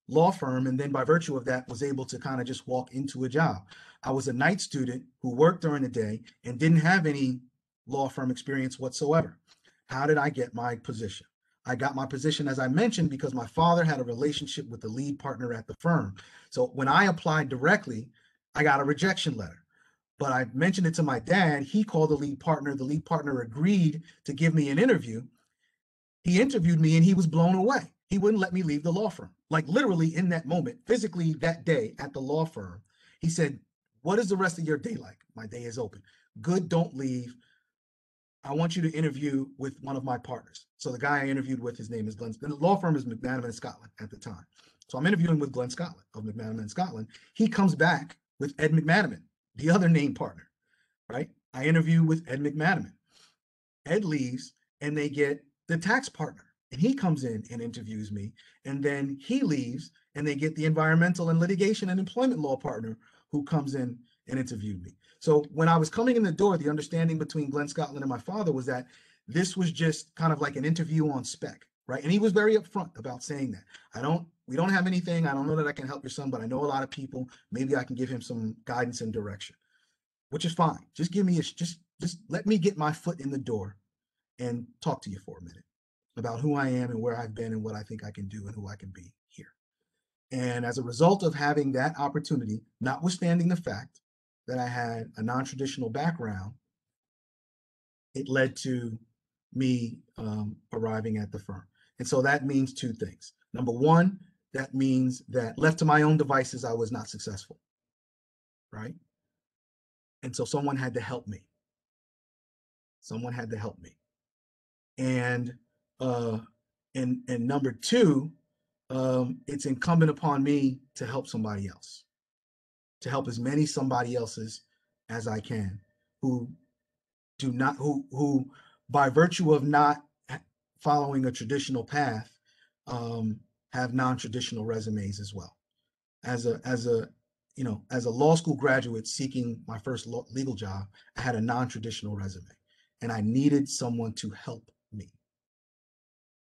law firm and then by virtue of that was able to kind of just walk into a job. I was a night student who worked during the day and didn't have any law firm experience whatsoever. How did I get my position? I got my position, as I mentioned, because my father had a relationship with the lead partner at the firm. So when I applied directly, I got a rejection letter. but I mentioned it to my dad. He called the lead partner. The lead partner agreed to give me an interview. He interviewed me and he was blown away. He wouldn't let me leave the law firm. Like literally in that moment, physically that day at the law firm, he said, "What is the rest of your day like?" "My day is open." "Good, don't leave. I want you to interview with one of my partners." So the guy I interviewed with, his name is Glenn. The law firm is McManaman in Scotland at the time. So I'm interviewing with Glenn Scotland of McManaman in Scotland. He comes back with Ed McManaman, the other named partner, right? I interview with Ed McManaman. Ed leaves and they get the tax partner and he comes in and interviews me. And then he leaves and they get the environmental and litigation and employment law partner who comes in and interviewed me. So when I was coming in the door, the understanding between Glenn Scotland and my father was that this was just kind of like an interview on spec, right? And he was very upfront about saying that. We don't have anything. I don't know that I can help your son, but I know a lot of people. Maybe I can give him some guidance and direction, which is fine. Just give me just let me get my foot in the door and talk to you for a minute about who I am and where I've been and what I think I can do and who I can be here. And as a result of having that opportunity, notwithstanding the fact that I had a non-traditional background, it led to me arriving at the firm. And so that means two things. Number one, that means that left to my own devices, I was not successful, right? And so someone had to help me. Someone had to help me. And number two, it's incumbent upon me to help somebody else, to help as many somebody else's as I can, who do not, who by virtue of not following a traditional path, have non-traditional resumes as well. As a law school graduate seeking my first legal job, I had a non-traditional resume, and I needed someone to help me.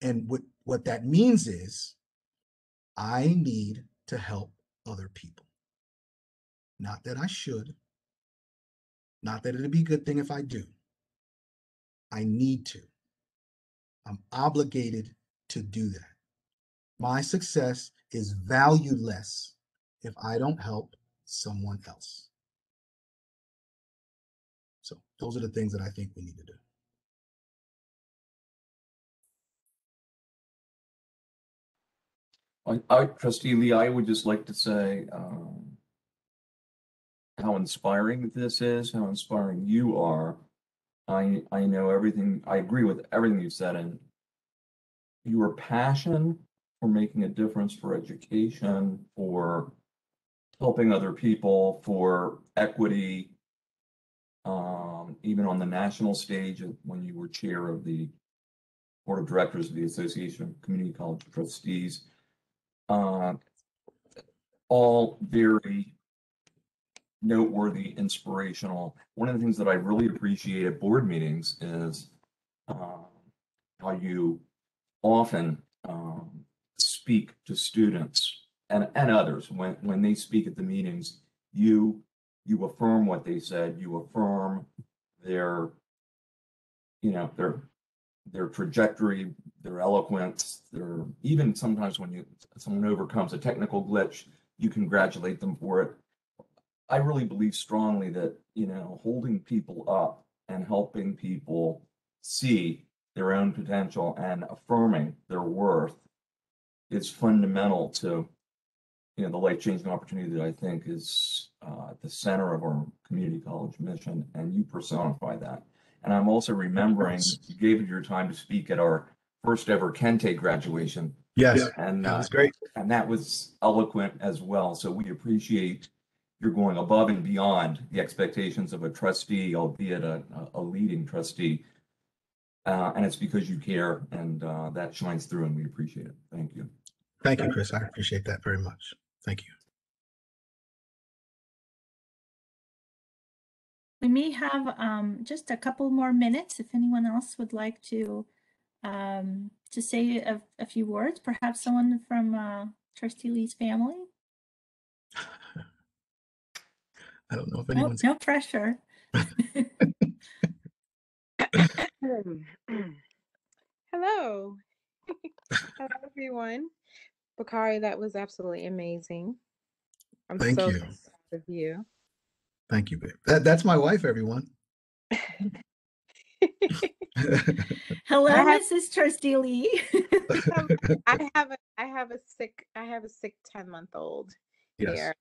And what that means is I need to help other people. Not that I should, not that it'd be a good thing if I do. I need to. I'm obligated to do that. My success is valueless if I don't help someone else. So those are the things that I think we need to do. Trustee Lee, I would just like to say how inspiring this is, how inspiring you are. I know everything, I agree with everything you said, and your passion for making a difference for education, for helping other people, for equity, even on the national stage when you were chair of the board of directors of the Association of Community College Trustees, all very noteworthy, inspirational. One of the things that I really appreciate at board meetings is how you often speak to students and others when they speak at the meetings. You affirm what they said. You affirm their their trajectory, their eloquence, their, even sometimes when someone overcomes a technical glitch, you congratulate them for it. I really believe strongly that, holding people up and helping people see their own potential and affirming their worth is fundamental to, the life-changing opportunity that I think is at the center of our community college mission, and you personify that. And I'm also remembering you gave it your time to speak at our first ever Kente graduation. Yes, and that was great. And that was eloquent as well. So we appreciate you're going above and beyond the expectations of a trustee, albeit a leading trustee. And it's because you care, and that shines through, and we appreciate it. Thank you. Thank you, Chris. I appreciate that very much. Thank you. We may have just a couple more minutes if anyone else would like to say a few words. Perhaps someone from Trustee Lee's family. I don't know if anyone's. No pressure. Hello. Hello, everyone. Bakari, that was absolutely amazing. I'm Thank so you. proud of you. Thank you, babe. That's my wife, everyone. Hello, I have, Mrs. Trustee. I have a sick 10-month-old Yes. here,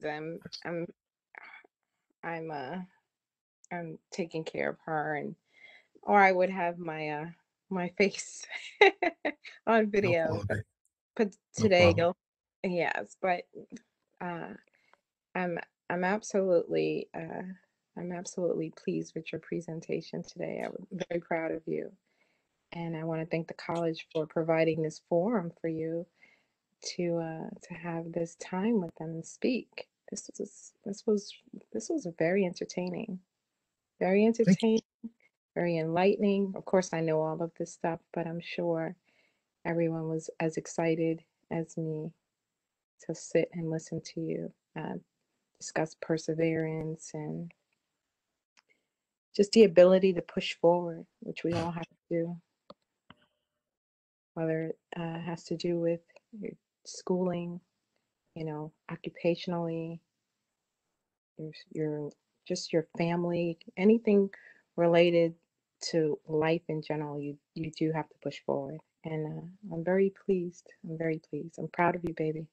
and I'm I'm taking care of her, and or I would have my face on No video, problem, babe. but No today problem. yes, but uh I'm I'm absolutely I'm absolutely pleased with your presentation today. I'm very proud of you. And I want to thank the college for providing this forum for you to have this time with them and speak. This was very entertaining, very Thank you. entertaining, very enlightening. Of course, I know all of this stuff, but I'm sure everyone was as excited as me to sit and listen to you discuss perseverance and just the ability to push forward, which we all have to do, whether it has to do with your schooling, occupationally, your just your family, anything related to life in general. You do have to push forward, and I'm very pleased. I'm very pleased. I'm proud of you, baby.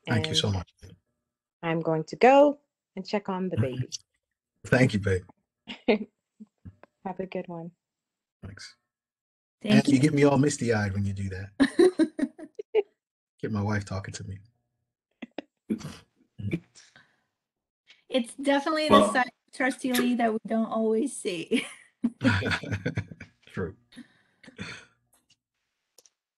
Thank you And so much. I'm going to go and check on the baby. Thank you, babe. Have a good one. Thanks. Thank And you you. get me all misty-eyed when you do that. Get my wife talking to me. It's definitely the Well, side of Trustee Lee that we don't always see. True.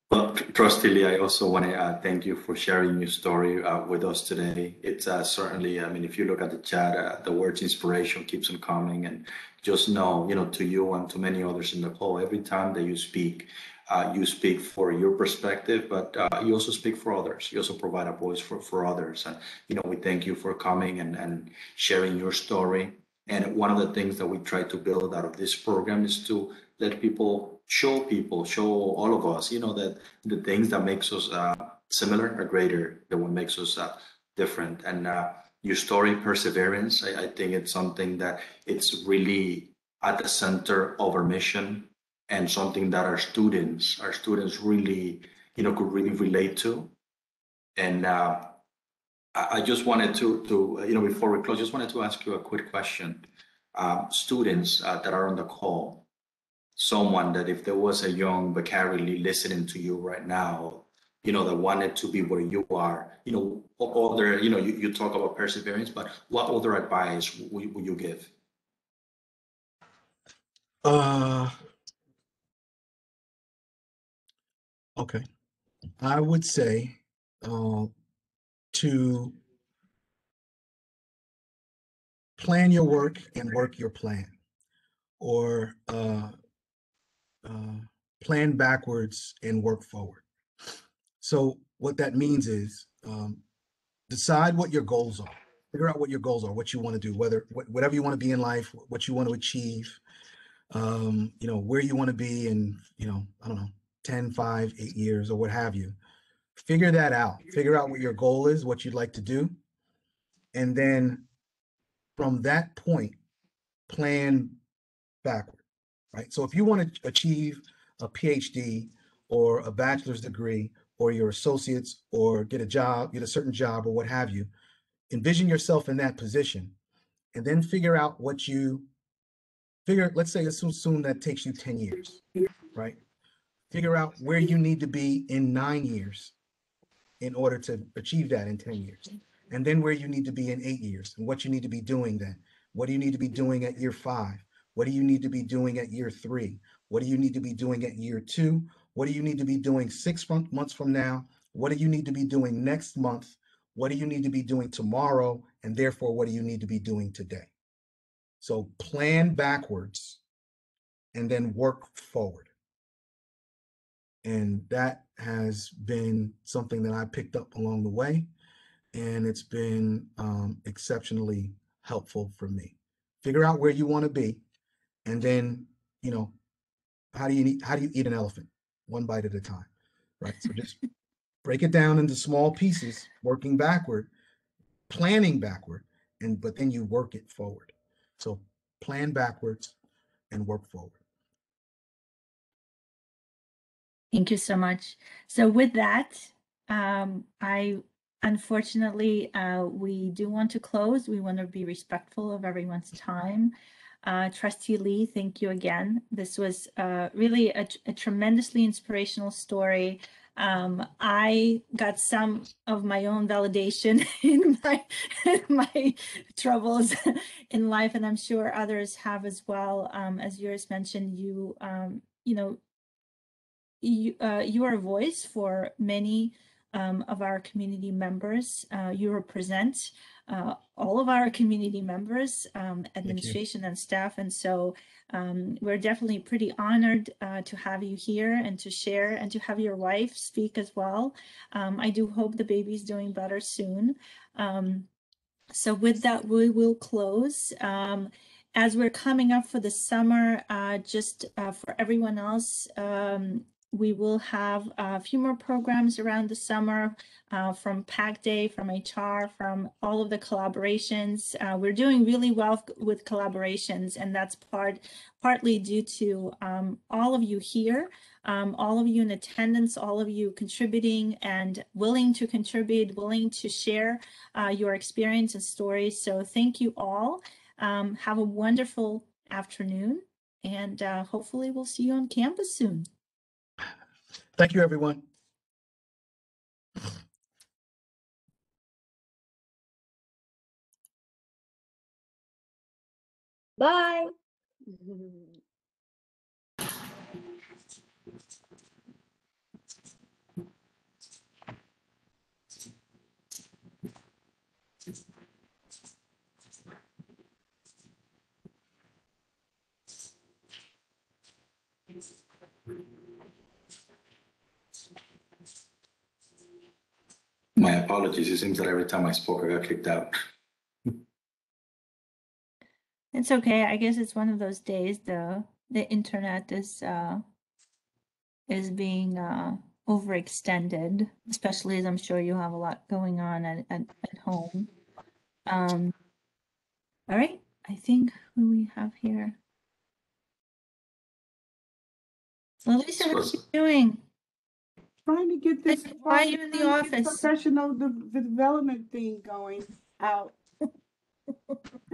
Well, Trustee Lee, I also want to thank you for sharing your story with us today. It's certainly, I mean, if you look at the chat, the words inspiration keeps on coming. And just know, to you and to many others in the call, every time that you speak for your perspective, but you also speak for others. You also provide a voice for others. And, we thank you for coming and sharing your story. And one of the things that we try to build out of this program is to let people, show all of us, that the things that makes us similar are greater than what makes us different. And your story, perseverance, I think it's something that it's really at the center of our mission and something that our students really, could really relate to. And I just wanted to, before we close, just wanted to ask you a quick question. Students that are on the call, someone that if there was a young Bakari listening to you right now, that wanted to be where you are, other, you talk about perseverance, but what other advice would you give? Uh, okay. I would say to plan your work and work your plan, or plan backwards and work forward. So what that means is decide what your goals are. Figure out what your goals are, what you want to do, whatever you want to be in life, what you want to achieve, where you want to be in, I don't know, 10, 5, 8 years or what have you. Figure that out. Figure out what your goal is, what you'd like to do. And then from that point, plan backward, right? So if you want to achieve a PhD or a bachelor's degree or your associates or get a certain job or what have you, envision yourself in that position and then figure out let's say assume that takes you 10 years, right? Figure out where you need to be in 9 years in order to achieve that in 10 years. And then where you need to be in 8 years and what you need to be doing then. What do you need to be doing at year 5? What do you need to be doing at year 3? What do you need to be doing at year 2? What do you need to be doing 6 months from now? What do you need to be doing next month? What do you need to be doing tomorrow? And therefore, what do you need to be doing today? So plan backwards and then work forward. And that has been something that I picked up along the way. And it's been exceptionally helpful for me. Figure out where you want to be. And then, how do you eat an elephant? One bite at a time, right? So just break it down into small pieces, working backward, planning backward, but then you work it forward. So plan backwards and work forward. Thank you so much. So with that, unfortunately, we do want to close. We want to be respectful of everyone's time. Trustee Lee, thank you again. This was really a tremendously inspirational story. I got some of my own validation in my troubles in life, and I'm sure others have as well. As yours mentioned, you know, you are a voice for many of our community members. You represent all of our community members, administration and staff. And so we're definitely pretty honored to have you here and to share and to have your wife speak as well. I do hope the baby's doing better soon. So with that, we will close. As we're coming up for the summer, just for everyone else, we will have a few more programs around the summer from PAC Day, from HR, from all of the collaborations. We're doing really well with collaborations, and that's partly due to all of you here, all of you in attendance, all of you contributing and willing to contribute, willing to share your experience and stories. So thank you all. Have a wonderful afternoon, and hopefully we'll see you on campus soon. Thank you, everyone. Bye. My apologies. It seems that every time I spoke, I got kicked out. It's okay. I guess it's one of those days. The internet is being overextended, especially as I'm sure you have a lot going on at home. All right. I think who we have here. So Lisa, what are you doing? Trying to get this Why are you in the office? professional development thing going out. All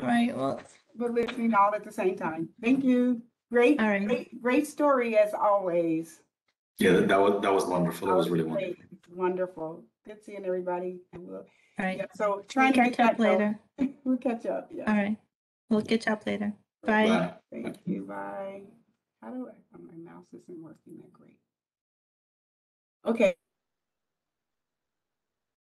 right. Well, But listening all at the same time. Thank you. Great, all right. great story as always. Yeah, that was wonderful. That was really wonderful. Great. Wonderful. Good seeing everybody. And we'll, All right. yeah, so trying to catch get up that later. We'll catch up. Yeah. All right. We'll catch up later. Bye. Bye. Thank you. Bye. How do I? Oh, my mouse isn't working that great. Okay.